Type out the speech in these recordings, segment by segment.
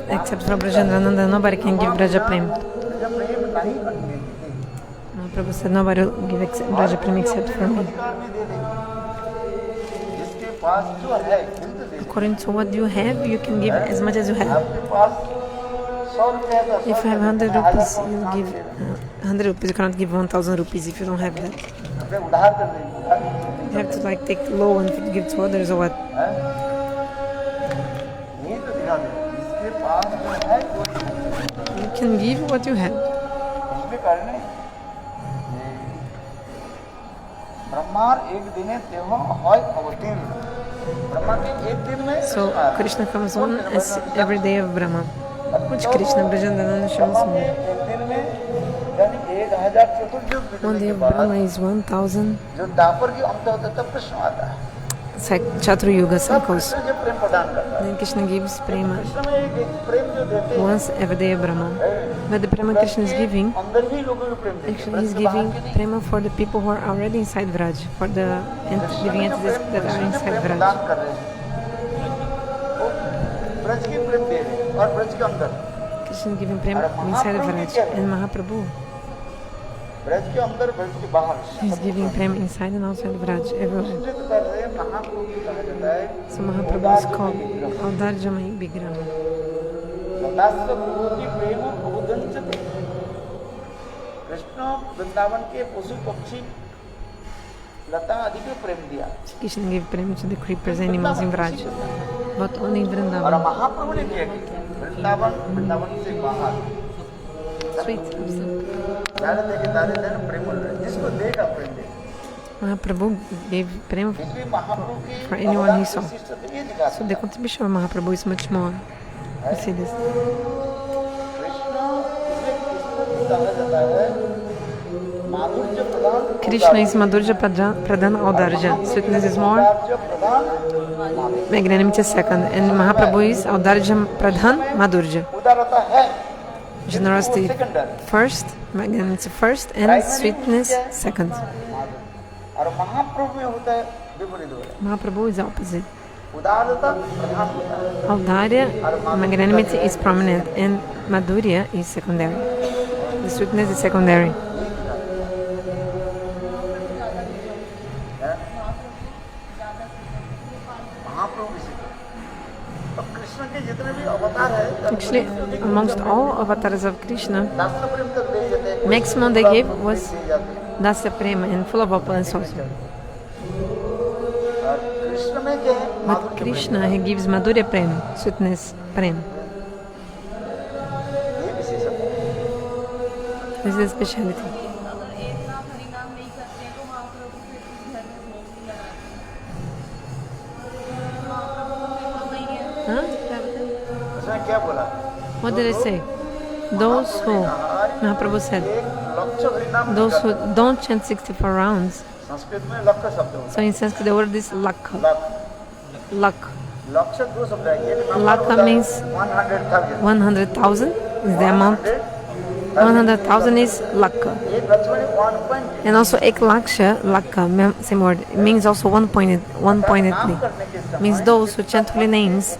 Except for Brajandananda, nobody can give Braja Prem. Prabhu said, nobody will give Braja Prem except for me. According to what you have, you can give as much as you have. If you have 100 rupees, you give 100 rupees. You cannot give 1,000 rupees if you don't have that. You have to take loan and give to others or what? You can give what you have. So Krishna comes on as every day of Brahma. Which Krishna? Brajandananda shows more. One day of Brahma is 1,000 Chaturayuga cycles. Then Krishna gives prema once every day of Brahma. But the prema Krishna is giving, actually he is giving prema for the people who are already inside Vraj, for the living entities that are inside Vraj. Krishna is giving prema inside Vraj, and Mahaprabhu is giving prema inside and outside Vraj, everywhere. So Mahaprabhu is called Audarjamai Vigraha. Krishna gave prema to the creepers, animals in Vraj, but only in Vrindavan. Sweet. Mahaprabhu gave prema for anyone he saw. So the contribution of Mahaprabhu is much more. You see this. Krishna is Madhurja Pradhan Audarja. Sweetness is more, magnanimity is second, and Mahaprabhu is Audarja Pradhan Madhurja. Generosity first, magnanimity first, and sweetness second. Mahaprabhu is the opposite. Audarya, magnanimity is prominent, and Madhurya is secondary. The sweetness is secondary. Actually, amongst all avatars of Krishna, maximum they gave was Dasya Prema and full of opulence also. But Krishna, he gives Madhurya Prema, sweetness Prema. This is the speciality. What did I say? Those who, Mahaprabhu said, those who don't chant 64 rounds. So in Sanskrit the word is lakha. Lakha. Lakha means 100,000 is the amount. 100,000 is lakha. And also ek laksha, lakha, same word. It means also one-pointedly. Means those who chant holy names,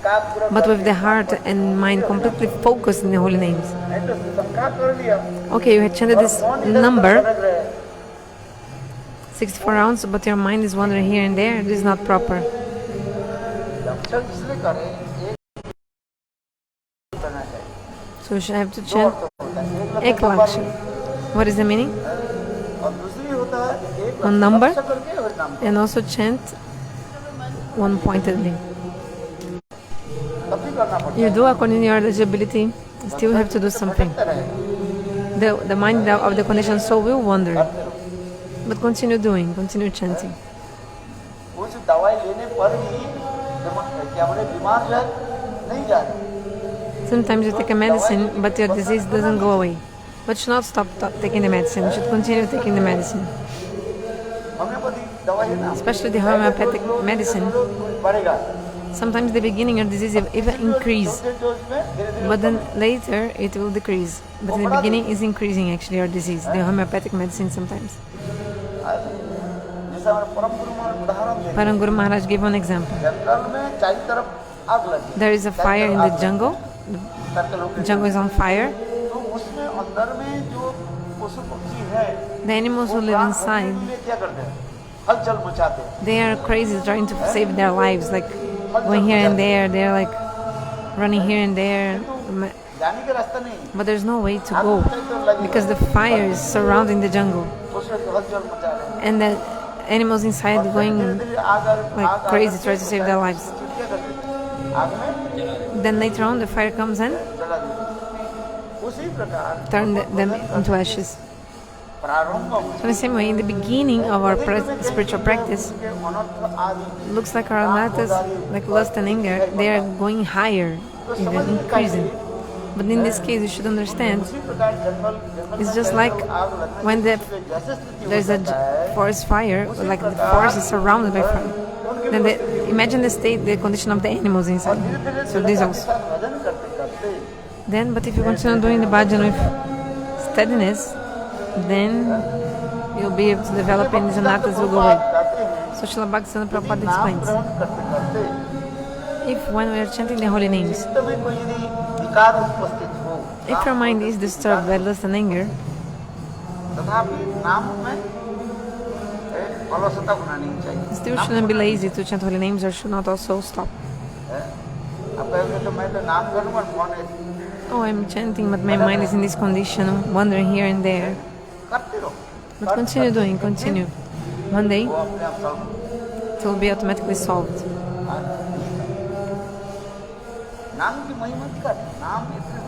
but with the heart and mind completely focused in the holy names. Okay, you had chanted this number, 64 rounds, but your mind is wandering here and there. This is not proper. So you have to chant ek laksha. What is the meaning? One number, and also chant one-pointedly. You do according to your eligibility, still have to do something. The mind of the conditioned soul will wander, but continue doing, continue chanting. Sometimes you take a medicine, but your disease doesn't go away. But you should not stop taking the medicine. You should continue taking the medicine. Especially the homeopathic medicine. Sometimes in the beginning your disease will even increase, but then later it will decrease. But in the beginning is increasing actually your disease, the homeopathic medicine sometimes. जैसे हमारे परम गुरु महाराज उदाहरण देते हैं, Param Guru Maharaj gave one example. जंगल में चारों तरफ आग लगी, There is a fire in the jungle. The jungle is on fire. तो उसमें अंदर में जो पशु पक्षी है, The animals who live inside, वो क्या करते हैं, हलचल मचाते हैं, they are crazy trying to save their lives, like going here and there. They are like running here and there. जाने का रास्ता नहीं, But there's no way to go because the fire is surrounding the jungle. उसमें हलचल मचा रहे हैं, And the animals inside going like crazy try to save their lives. क्या करते हैं, आग में Then later on the fire comes and जला देते हैं। उसी प्रकार turn them into ashes. प्रारंभ So in the same way, in the beginning of our spiritual practice, के अनर्थ आदि looks like our anatas, like lust and anger, they are going higher, even increasing. But in this case, you should understand, उसी प्रकार जंगल it's just like आग लगने when जैसे स्थिति there's a forest fire, like the forest is surrounded by fire. Then imagine the state, the condition of the animals inside. So this also. भजन करते करते Then, but if you continue doing the bhajan with steadiness, then you'll be able to develop and these anatas will go away. जाते हैं, So Srila Bhaktivinoda Prabhupada नाम explains, ग्रहण करते करते if when we are chanting the holy names, चित्त में कोई यदि विकार उपस्थित हो, if your mind is disturbed by lust and anger, तथापि नाम में अलसता होना नहीं चाहिए। still shouldn't be lazy to chant holy names or should not also stop. अब कहेंगे तो मैं तो नाम करूँगा, मन है, Oh, I'm chanting, but my mind is in this condition, wandering here and there. करते रहो, But continue doing, continue. One day, वो अपने आप solve it will be automatically solved. नाम की महिमा क्या है? नाम इतने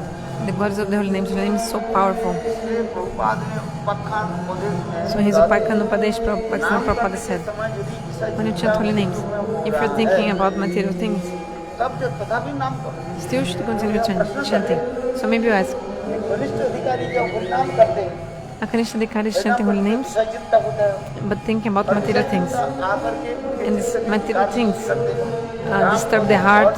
The glories of the holy names is so powerful. इसलिए प्रभुपाद ने उपाख्यान उपदेश में So his Upakhyan Upadesh Prabhupada said, समय यदि विषय when you chant holy names, if you're thinking about material things, तब जब तथापि नाम करो। still you should continue chanting. So maybe you ask, वरिष्ठ अधिकारी जब परिणाम करते हैं, Akanishta Dikari is chanting holy names, विषय चिंता होता है, but thinking about material things. आकर के And these material things disturb the heart,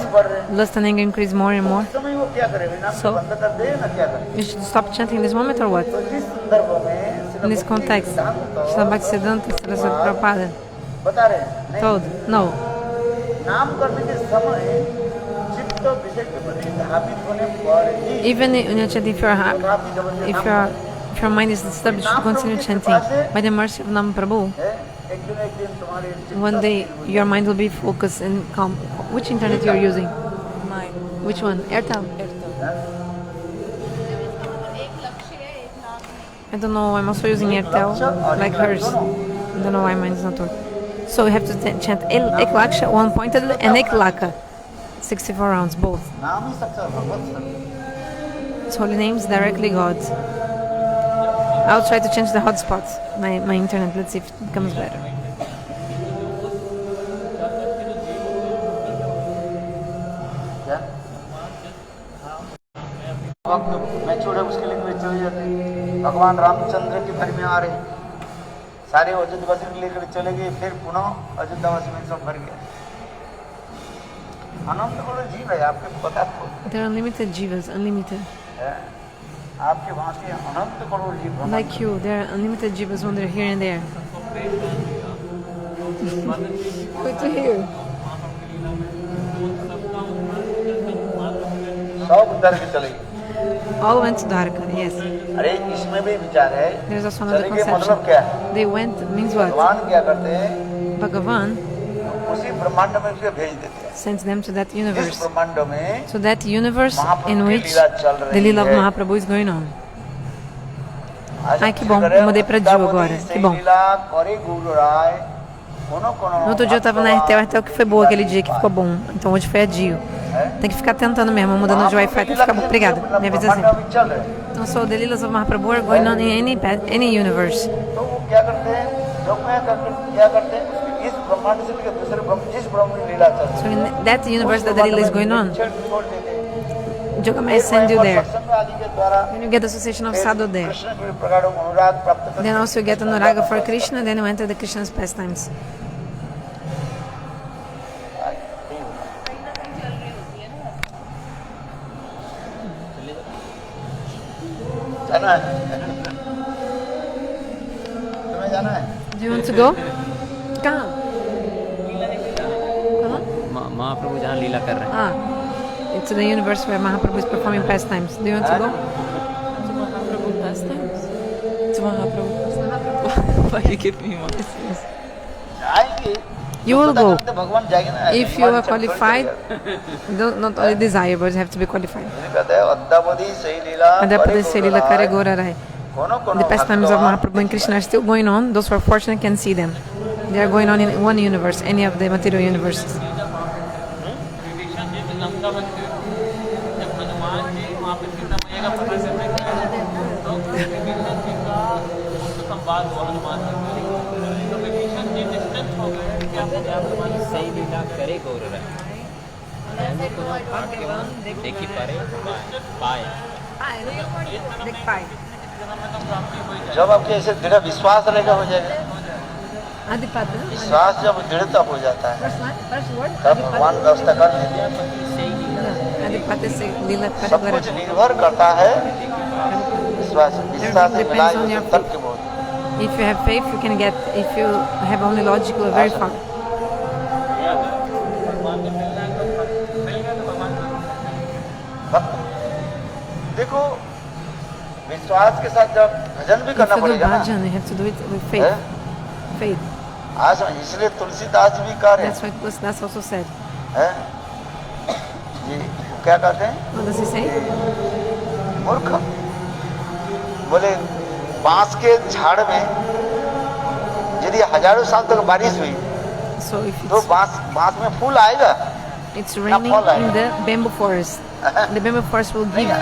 lust and anger increase more and more. उस समय वो क्या करे, नाम So- बंद कर दे ना क्या करे। You should stop chanting in this moment or what? तो इस संदर्भ में In this context, Srila Bhaktisiddhanta Saraswati Prabhupada बता रहे हैं, नहीं, told, no, नाम करने के समय चित्त विषय के प्रति धावित होने पर ही even in your chanting, if your mind is disturbed, you should continue chanting. By the mercy of Nam Prabhu, एक दिन तुम्हारे चित्त one day your mind will be focused and calm. Which internet you are using? Mine. Which one? Airtel? I don't know, I'm also using Airtel, like hers. I don't know why mine is not working. So we have to chant Ek Laksha, one pointedly, and Ek Laka. 64 rounds, both. नाम ही सबसे भगवत स्वरूप। It's holy names, directly God. I'll try to change the hotspots, my internet. Let's see if it becomes better. क्या? वक्त mature है उसके लिए चले जाते हैं। भगवान रामचंद्र के घर में आ रहे, सारे अयोध्यावासी को लेकर चले गए, फिर पुनः अयोध्यावासी में सब भर गया। अनंत करोड़ जीव है, आपके पता तो There are unlimited jivas, unlimited. है। आपके भांति अनंत करोड़ जीव ब्रह्मांड Like you, there are unlimited jivas when they're here and there. Good to hear. सब उधर के चले गए। All went to Dwarka, yes. अरे इसमें भी विचार है, There's also another चले गए मतलब क्या है? conception. They went means what? भगवान क्या करते हैं, Bhagavan उसी ब्रह्मांड में उसे भेज देते हैं। sends them to that इस universe. ब्रह्मांड में So that universe in महाप्रभु की which लीला चल the रही Leela of है। Mahaprabhu is going on. आज Ai, que bom, करे, mudei pra Ju Sitapati agora, से que bom. लीला करे गुरु राय, No outro dia eu tava na RTL, a RTL que foi boa aquele dia, que ficou bom. Então hoje foi a Dio. Tem que ficar tentando mesmo, mudando de Wi-Fi até ficar bom. Obrigada, me avisa assim. चल रहे हैं। Então, so the Leelas of Mahaprabhu are going on in any universe. तो वो क्या करते हैं, जो मैं क्या करते हैं, उसके इस ब्रह्मांड से लेकर दूसरे ब्रह्मांड, जिस ब्रह्मांड में लीला चल रही है, So in that universe that the Leela is going on, छोड़ देते हैं। Jogamaya send you there. सत्संग आदि के द्वारा Then you get the association of sadhu there. Krishna के प्रकार अनुराग प्राप्त करते Then also you get Anuraga for Krishna, then you enter the Krishna's pastimes. जाना है, तुम्हें जाना है? Do you want to go? महाप्रभु जहाँ लीला कर रहे हैं। It's the universe where Mahaprabhu is performing pastimes. Do you want to go? To Mahaprabhu pastimes. To Mahaprabhu. Why you give me one? Yes. जाएंगे You will go. तो भगवान जाएंगे ना If you are qualified, not only desire, but you have to be qualified. कहते हैं अद्यावधि सही लीला Adapade Selila Kare Gora Rai. कोनो कोनो The pastimes of Mahaprabhu and Krishna are still going on. Those who are fortunate can see them. They are going on in one universe, any of the material universes. सही लीला करे गौर रहे देखी पारे पाए। जब आपके ऐसे दृढ़ विश्वास रहेगा हो जाएगा। विश्वास जब दृढ़ता हो जाता है तब भगवान व्यवस्था कर लेते हैं। सब कुछ निर्भर करता है विश्वास। विश्वास से मिला है तर्क बहुत। If you have faith, you can get. If you have only logic, you are very far. देखो विश्वास के साथ जब भजन भी If करना you do पड़ेगा ना। bhajan, you have to do it with faith. Faith. आज इसलिए तुलसीदास जी भी कह रहे That's what Tulsidas also said. हैं ये क्या कहते हैं What does he say? मूर्ख बोले बांस के झाड़ में यदि हजारों साल तक बारिश हुई So if तो बांस में फूल आएगा। it's raining in the bamboo forest, the bamboo forest will give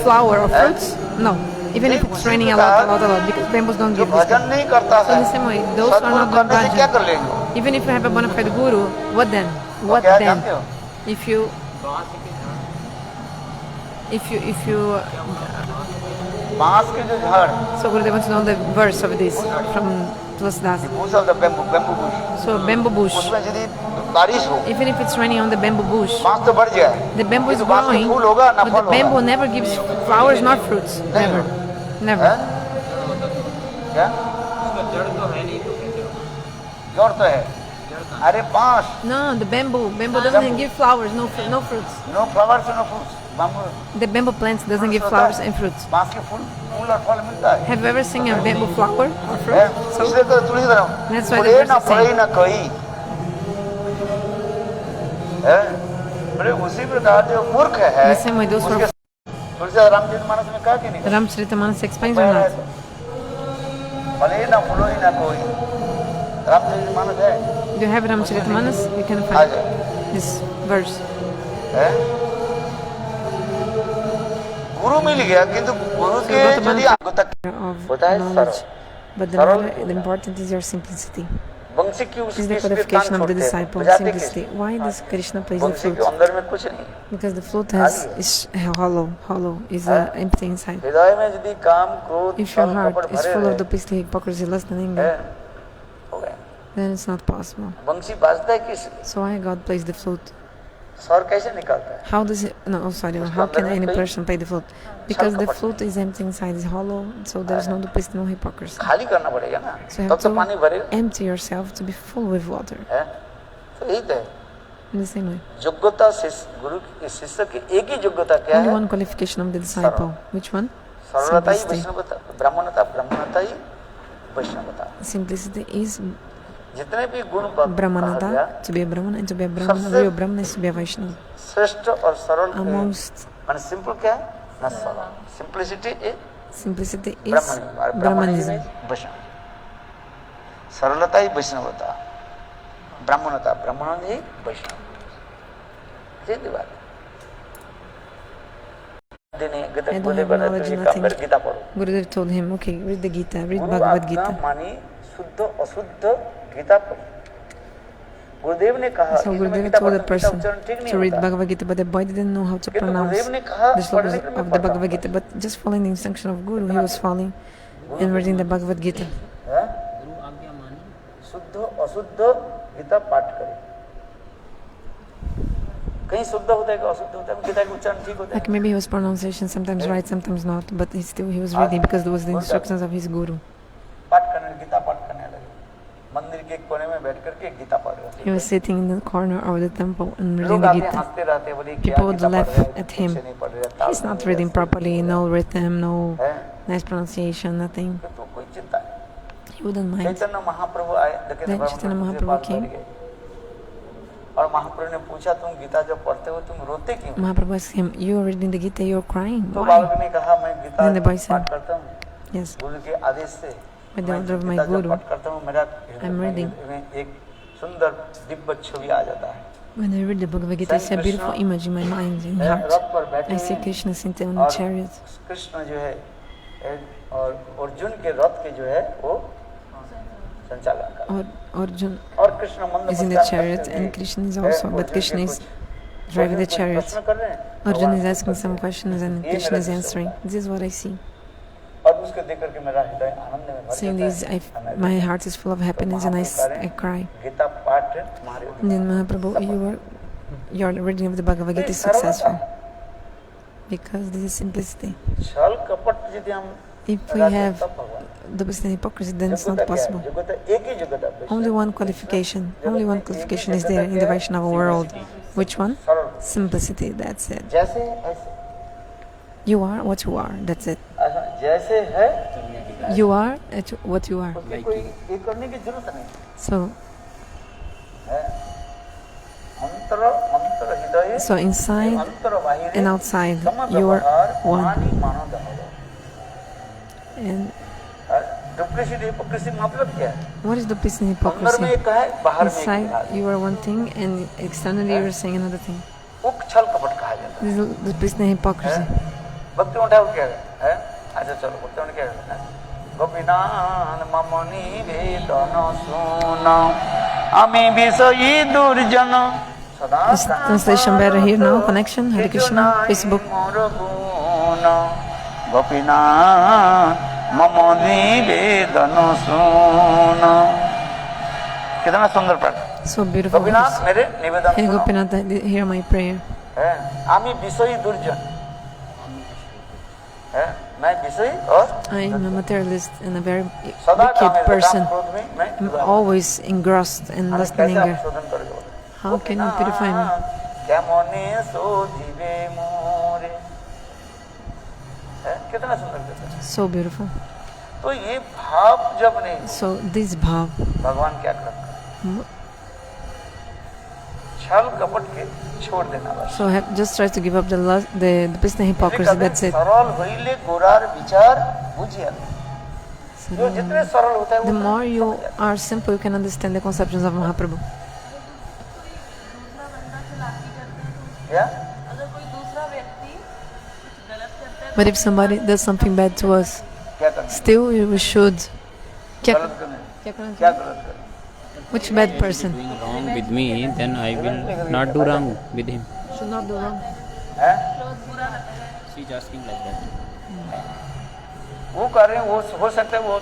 flower or fruits? No. Even if it's raining a lot, because bamboos don't जो give this. भजन नहीं करता So है in the same way, those who are सत्संग not doing करने से क्या कर bhajan, लेंगे? even if you have a bona fide guru, what then? What क्या then? जानते हो? If you बांस के जो झाड़ so Gurudev wants to know the verse of this from Tulsidas. bush of the bamboo bush So bamboo bush, उसमें यदि बारिश हो even if it's raining on the bamboo bush, बांस तो बढ़ जाए the bamboo is तो बांस में growing, फूल होगा ना but फल the bamboo होगा। never gives flowers nor fruits. Never. Never. हैं? क्या जड़ तो है अरे बांस No, the bamboo doesn't give flowers, no fruits. No flowers no fruits bamboo The bamboo plants doesn't give flowers and fruits. बांस के फूल और फल मिलता है। Have you ever seen a bamboo flower or हैं? fruit? So इसलिए तो तुलसी तरह That's why the Phule verse ना is saying. फले ना कोई हैं? बोले उसी प्रकार जो मूर्ख है the same way those who उसके are तुलसीदास रामचरितमानस में कहा कि नहीं Ramcharitamanas explains or not? फले ना फूलो ही ना कोई रामचरितमानस है Do you have Ramcharitamanas? You can uh find जाए this verse. हैं? गुरु मिल गया किंतु गुरु के यदि आगो तक Of होता है knowledge. सरल But the important is your simplicity. वंशी की Is उसकी the codification of the छोड़ते हैं disciple, बजाते simplicity. Why does Krishna plays the Banshi flute? के अंदर में कुछ नहीं Because the flute is hollow, is empty inside. हृदय में यदि काम क्रोध If your छल heart कपट is भरे full of रहे duplicity, hypocrisy, lust, and anger, हैं, हो गए then it's not possible. वंशी बाजता है किस So why God plays the flute? स्वर कैसे निकलता है How does it? No, oh, sorry. How can any person play the flute? Because the flute is empty inside, is hollow, so there is no duplicity, no hypocrisy. खाली करना पड़ेगा ना So you तब have तो पानी to भरेगा empty yourself to be full with water. है तो यही तो है In the same way, योग्यता गुरु शिष्य की एक ही योग्यता क्या only है one qualification of the disciple. Which one? सरलता ही Simplicity. वैष्णवता ब्राह्मणता ही वैष्णवता Simplicity is जितने भी गुण कहा गया, Brahmanata, to be a Brahman, and to be a Brahman, a real Brahman is to be a Vaishnava. श्रेष्ठ और सरल Amongst माने सिंपल क्या है ना सरल simplicity is simplicity is Brahmanism Brahmanism. वैष्णव सरलता ही वैष्णवता ब्राह्मणता ब्राह्मण ही वैष्णव सीधी बात I don't have knowledge, nothing. Gita पढ़ो Gurudev told him, okay, read the Gita, read Bhagavad Gita. मानी शुद्ध अशुद्ध गीता पढ़ो गुरुदेव ने कहा So Gurudev told the person to read Bhagavad Gita, but the boy didn't know how to pronounce the slokas of the Bhagavad Gita. But just following the instruction of Guru, he was following and reading the Bhagavad Gita. शुद्ध अशुद्ध गीता पाठ करें कहीं शुद्ध होता है कि अशुद्ध होता है गीता का उच्चारण ठीक होता है Like maybe his pronunciation sometimes right, sometimes not, but he was reading because there was the instructions of his Guru. पाठ करने गीता पाठ करने लगे मंदिर के एक कोने में बैठ करके गीता पढ़ रहे He was थे। sitting in the corner of the temple and reading लोग the आगे Gita. हंसते रहते, बोले क्या People would गीता पढ़ laugh रहे हो, at ठीक him. से नहीं पढ़ रहे, ताल He's not नहीं reading ऐसे properly, no rhythm, no है, nice pronunciation, nothing. तो कोई चिंता नहीं। He wouldn't mind. Chaitanya Mahaprabhu आए, लेकिन Then ब्रह्म Chaitanya कुंज के Mahaprabhu पास came. बैठ गए। और महाप्रभु ने पूछा, तुम गीता जब पढ़ते हो तुम रोते क्यों? Mahaprabhu asked him, "You are reading the Gita, you are crying. तो Why?" बालक ने कहा, मैं Gita Then the boy said, पाठ करता हूँ "Yes, गुरु के आदेश से। by the मैं order of my गीता जब guru, पाठ करता हूँ मेरा I'm reading. में एक सुंदर दिव्य छवि आ जाता है। when I read the Bhagavad Gita, I see a beautiful image in my mind, in my heart. रथ पर बैठे I see हैं Krishna sitting on a और chariot, कृष्ण जो है और अर्जुन के रथ के जो है वो संचालन कर, or Arjun और कृष्ण मंद is in the Muskan chariot करते and हुए Krishna is है, also, अर्जुन but के Krishna is कुछ- driving the अर्जुन कुछ chariot. प्रश्न कर रहे हैं, Arjun भगवान is asking Uttar some they. questions and ये Krishna मेरा is दृश्य answering. होता है। This is what I see. और उसको देख करके मेरा हृदय आनंद में भर Seeing जाता this, है। my heart is full of happiness and I cry. Gita पाठ तुम्हारे And then Mahaprabhu, your reading of the Bhagavad Gita is successful because this is simplicity. छल कपट यदि हम If we लगाते have तब भगवान double and hypocrisy, then it's योग्यता not क्या है? possible. योग्यता एक ही योग्यता है। Only one qualification is there in the Vaishnava world. Which one? सरल, Simplicity, that's it. जैसे ऐसे, You are what you are, that's it. ऐसा जैसे है You are what you are. उसकी कोई ये करने की जरूरत नहीं So, है। अंतर अंतर हृदय so inside अंतर बाहिर and outside, समग्र you are व्यवहार one. मानी मानो दहरो। And डुप्लीसिटी हिपोक्रेसी मतलब क्या है? what is the peace and अंदर में hypocrisy? एक है, बाहर में एक Inside, है। you are one thing, and externally, you are saying another thing. वो छल कपट कहा जाता This is the peace and है। hypocrisy. भक्ति उठाओ क्या है? अच्छा चलो भक्ति उठाओ क्या है? गोपीनाथ ममनी वेदन सुनो अमी विषयी दुर्जन सदा Is translation better here now? Connection? Hare Krishna? Facebook? Gopinath ममनी वेदन सुनो। कितना सुंदर पाठ। So beautiful. गोपीनाथ verse. मेरे निवेदन Hey सुनो। Gopinath, hear my prayer. है आमी विषयी दुर्जन है, मैं विषयी और I am a materialist and a very सदा wicked कामे person. क्रोध में मैं I'm डूबा हूँ। always engrossed in हमें lust and कैसे आप anger. शोधन करोगे? How can you purify me? क्या मोने सो जीवे मोरे, है कितना सुंदर कहते हैं। So beautiful. तो ये भाव जब नहीं, So this bhav, भगवान क्या करते? छल कपट के छोड़ देना बस। so just try to give up the lust, the peace and hypocrisy, that's it. सरल होइले गोरार विचार बुझिया। जो जितने सरल होता है The वो more you are simple, you can understand the conceptions of Mahaprabhu. क्या? But if somebody does something bad to us, क्या करना? still we should. क्या गलत करना है। क्या करना क्या चाहिए? गलत करना? Which bad person doing wrong with me, then I will not do wrong with him. should not do wrong? है? She's asking like that. वो कर रहे हैं, वो हो सकता है वो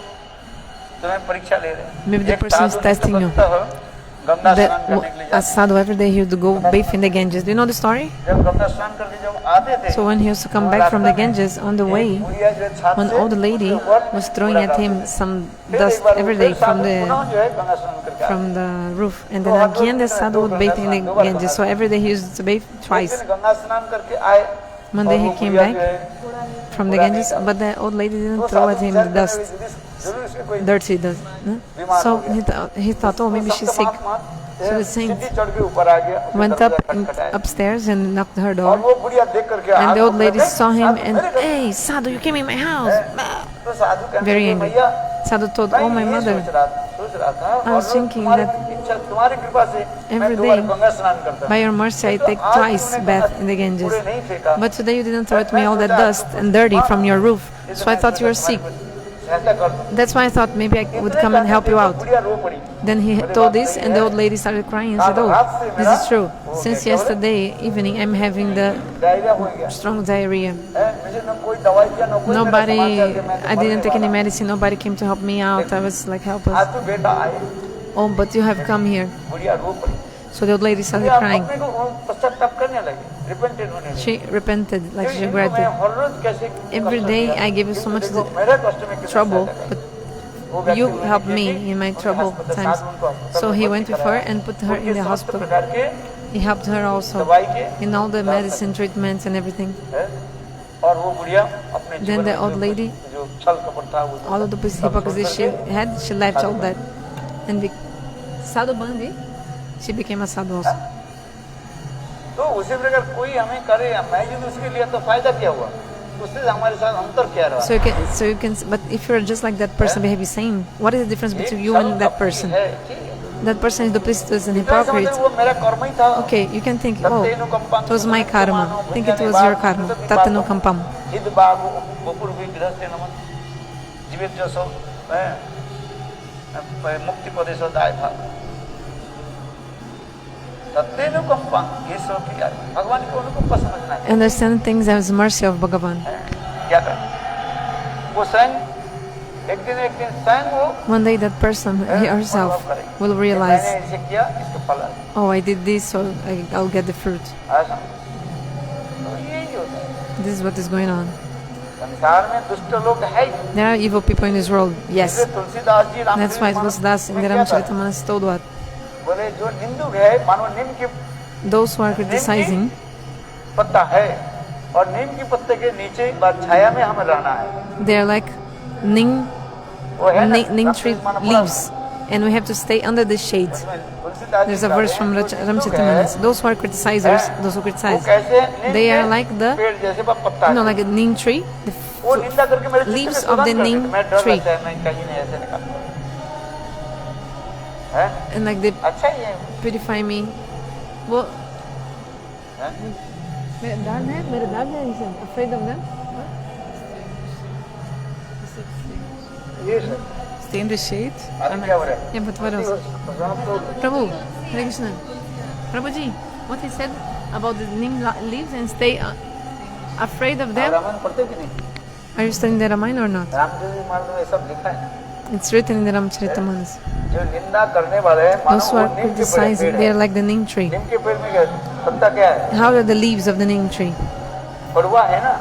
तुम्हें परीक्षा ले रहे हैं। Maybe the एक person is Sadhu testing you. नित्यभक्त Ganga स्नान करने के लिए A जाते sadhu every day he would go bathe in the Ganges. Do you know the story? हैं। जब गंगा स्नान करके जब आते थे, So when he used to come back from the Ganges, on the way, एक बुढ़िया जो है छात one से old lady उसके ऊपर was throwing कूड़ा at डालती him थी। some फिर dust एक बार every वो day फिर from साधु पुनः the जो है गंगा स्नान करके आते from the roof, and then again the sadhu would bathe in the Ganges. So every day he used to bathe हैं। twice. एक दिन गंगा स्नान करके आए, One day और he वो came बुढ़िया जो back है, from the कूड़ा Ganges, नहीं but the old lady डालती। didn't तो throw साधु at him विचार the करने dust, लगे, जरूर इसके कोई dirty dust. No? So he thought, oh, maybe she's sick. So the saint सीधी चढ़ के ऊपर आ गया, उसने Went दरवाजा up खटखटाया। upstairs and knocked her और door. वो बुढ़िया देख करके And the हाथ old lady पकड़ के, saw him साधु and, मेरे घर- hey, Sadhu, you came in my house. तो साधु कहने Very लगे, angry. भैया Sadhu told, मैं oh, my ये mother, सोच रहा था I was और thinking तुम्हारी that इच्छा, तुम्हारी कृपा से मैं every 2 बार day, गंगा स्नान करता by हूँ। your mercy, I तो take आज twice तुमने bath Ganga in the Ganges. कूड़े नहीं फेंका। But today you didn't throw at me all that dust and dirty from your roof. So I thought you were sick. सहायता कर दूं। That's why I thought maybe I would come and help you out. बुढ़िया रो पड़ी। Then he told this, and the old lady started crying and said, oh, this is true. Since yesterday evening, I'm having the diarrhoea हो गया। strong diarrhea. मुझे न कोई दवाई दिया, न कोई मेरा Nobody, समाचार दिया, मैं तो I didn't मरने take any वाला हूँ। medicine. Nobody came to help me out. I was like helpless. आज तो बेटा आए, Oh, but you have come here. बुढ़िया रो पड़ी। So the old lady started बुढ़िया crying. अपने को पश्चाताप करने लगी, repented होने लगी। She repented, like she क्योंकि इनको मैं regretted. हर रोज कैसे Every कष्ट day दिया, I gave you so much देखो मेरे कष्ट में कितना trouble, सहायता but करता you helped me in my trouble times. So he went with her and put her in the hospital. He helped her also in all the medicine treatments and everything. और वो बुढ़िया अपने Then जीवन the में old lady, जो छल कपट था वो all of the hypocrisy she had, she left all that. And Sadhu Bandi, she became a sadhu also. तो उसी प्रकार कोई हमें करे या मैं यदि उसके लिए तो फायदा क्या हुआ, उससे हमारे साथ अंतर क्या रहा? So you can, but if you're just like that person, behave the same. What is the difference between you and that person? That person is duplicitous and hypocrite. वो मेरा कर्म ही था. Okay, you can think, oh, it was my karma. Think it was your karma. Tatanu kampam. हित बाग बपुर भी गृहस्थ नमन जीवित जो सो मुक्ति प्रदेश दाय भाग तत्तेनु कंपा ये सब क्या भगवान को अनुकंपा समझना है. Understand things as mercy of Bhagavan. क्या कर वो स्वयं एक दिन स्वयं वो One day that person herself will मैंने realize, ऐसे किया इसका फल है. oh, I did this, so I'll get the fruit. ऐसा तो यही होता है. This is what is going on. संसार में दुष्ट लोग है ही. There are evil people in this world, yes. इसलिए Tulsidas ji That's why Tulsidas in the Ramcharitamanas told what? बोले जो निंदुक है मानो नीम की Those who are criticizing, पत्ता है और नीम की पत्ते के नीचे छाया में हमें रहना है. they are like neem, वो है ना, neem tree leaves, and we have to stay under the shade. Tulsidas ji There's a verse from Ramcharitamanas. Those who are criticizers, those who वो criticize, कैसे नीम they के are like the, पेड़ जैसे बस पत्ता है. like a neem tree, the वो निंदा करके मेरे चित्त leaves में of the सुगंध neem करते, मैं डर tree. लगता है मैं कहीं नहीं ऐसे निकाल है. and like they अच्छा ही है. purify me. Well, हैं? मेरे dad है, he said, afraid of them. ये सब Stay in the shade. आगे क्या हो रहा है? Yeah, but what else? भगवान तो Prabhu, Hare Krishna. Prabhuji, what he said about the neem leaves and stay afraid of them. Ramayan पढ़ते हो कि नहीं? Are you studying the Ramayana or not? Ramchandra ji महाराज ने ये सब लिखा है. It's written in the Ramcharitamanas. जो निंदा करने वाले हैं मानो Those who वो are नीम के criticizing, पेड़ they है. are like the neem tree. नीम के पेड़ में क्या पत्ता क्या है? How are the leaves of the neem tree? कड़वा है ना.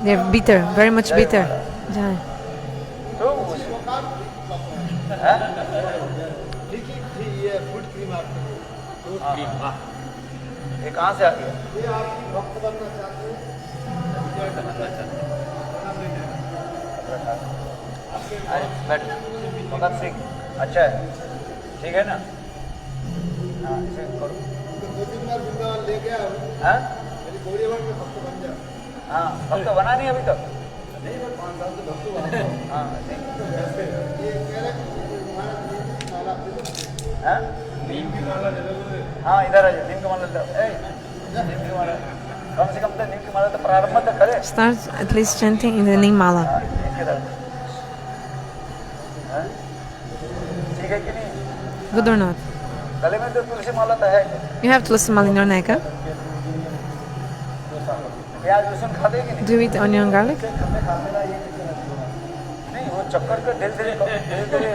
They are bitter, very much bitter. Jai. तो हैं? ये कहाँ से आ गया? अरे बैठ भगत सिंह अच्छा है ठीक है ना. हाँ इसे करो. हाँ हाँ भक्त बना नहीं अभी तक. हाँ ठीक. हाँ हाँ इधर आ जाओ. नीम की माला दो. नीम की माला कम से कम तो नीम की माला तो प्रारंभ तो करे. Start at least chanting in the neem mala. हाँ, इसके तरफ. हाँ? ठीक है कि नहीं? Good or not? गले में तो तुलसी माला तो है. You have tulsi mala in your neck, huh? प्याज लहसुन खाते कि नहीं? Do you eat onion and garlic? नहीं वो चक्कर का धीरे धीरे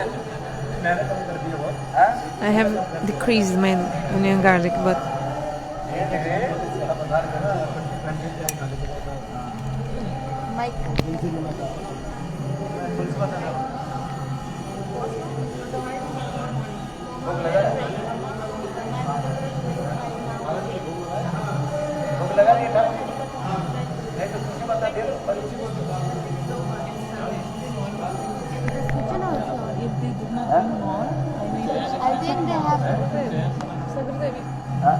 हाँ? I have decreased my onion and garlic, but धीरे-धीरे भूख लगा है? भूख लगा नहीं था? नहीं तो तुझे बता दे दो. हाँ? I think they have.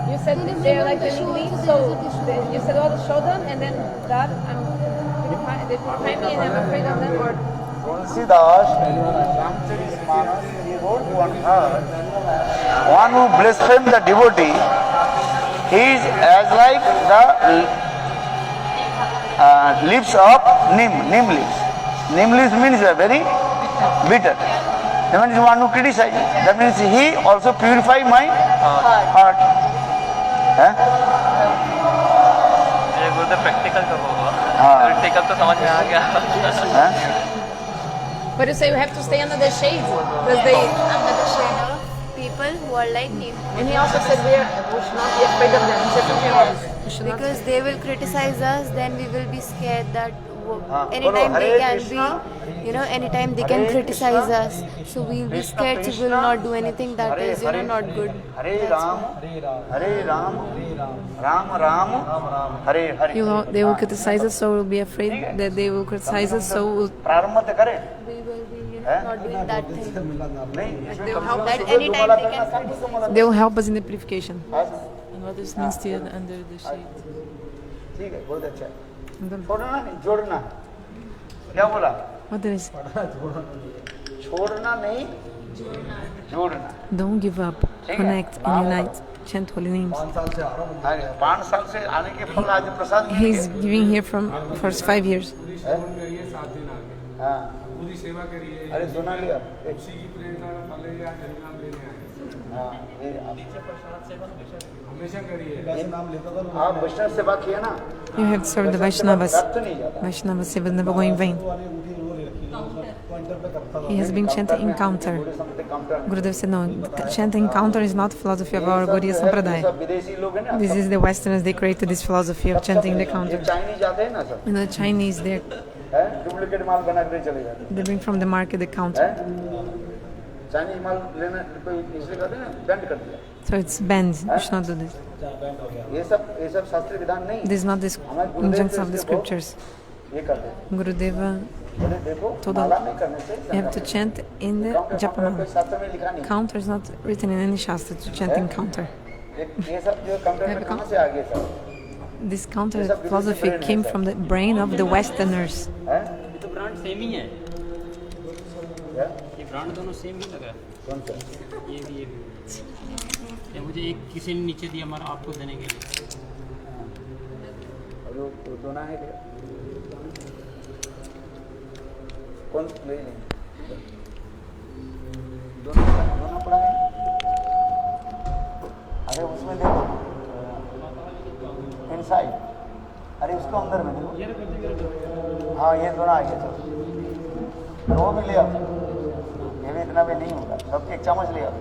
You said they are like the neem leaves, so you said, oh, show them, and then that they purify me, and I'm afraid of them, or Tulsidas, Ramcharitmanas, he wrote one verse. One who blasphemes the devotee, he is as like the leaves of neem leaves. Neem leaves means very bitter. That means one who criticizes. That means he also purify my heart. हाँ? ये गुरुदेव practical कब होगा? हाँ. Practical तो समझ में आ गया. हाँ? but you say you have to stay under the shade because they. Under the shade of people who are like him. And he also said we should not be afraid of them. He said something else. We should not. Because they will criticize us, then we will be scared that हाँ, बोलो, anytime Hare they can Krishna, be, you know, anytime they can Hare criticize Krishna, us. So we'll be Krishna scared. So we'll Krishna, not do anything that Hare is, you know, Hare, not good. Hare That's Ram why. Hare Ram Ram Ram Hare Hare. They will criticize us, so we'll be afraid that they will criticize us, so we'll प्रारंभ मत करें We will be, you know, not doing that thing. नहीं, इसमें They will come help से कम that सुबह anytime दोबारा they करना, can शाम को दोबारा they will help us in the purification. करना। And what is Nistian under the sheet? ठीक है, बहुत अच्छा है। What छोड़ना नहीं, जोड़ना है। क्या बोला? did I say? छोड़ना नहीं, जोड़ना। Don't give up. Connect and unite. Chant holy names. 5 साल से आने के फल आज प्रसाद मिल He's गए। giving here from first 5 years. हाँ, पूरी सेवा करिए, अरे सुना लिया। उसी की प्रेरणा में फले या हरिनाम लेने आए। हाँ, ये हमेशा करिए। आप वैष्णव सेवा किए ना? You have to serve the Vaishnavas. व्यर्थ नहीं जाता। Vaishnava seva never go in vain. He has been chanting encounter. Gurudev said, no, chanting encounter is not philosophy of our Gaudiya सब Sampradaya. विदेशी लोग हैं ना, This is the Westerners, they created this philosophy of chanting the ये counter. Chinese आते हैं ना सब, And the Chinese, हैं? डुप्लीकेट माल बना के चले जाते they bring from the market the हैं, counter. चाइनीज माल लेना कोई इसलिए करते हैं ना, बैंड कर दिया। So it's banned. You should not do this. ये सब शास्त्रीय विधान नहीं, This is not the injunctions of the scriptures. ये करते हैं। Gurudeva, बोले देखो, तो माला नहीं करने से you have to chant in the कोई Japamala. शास्त्र में लिखा नहीं। Counter is not written in any Shastra to chant in counter. ये सब जो काउंटर में कहाँ से आ गए सब? This counter philosophy came from the brain of the Westerners. हैं? ये तो ब्रांड सेम ही है, क्या? ये ब्रांड दोनों सेम ही लग रहा कौन सा? है। ये भी ये मुझे एक किसी ने नीचे दिया, हमारा आपको देने के लिए। और वो दोना है क्या? कौन ले लेंगे? दोना पड़ा है? अरे उसमें देखो, इनसाइड, अरे उसको अंदर में देखो। हाँ, ये दोना आ गया चलो, वो भी ले आओ। ये भी इतना भी नहीं होगा, सबके एक चम्मच ले आओ।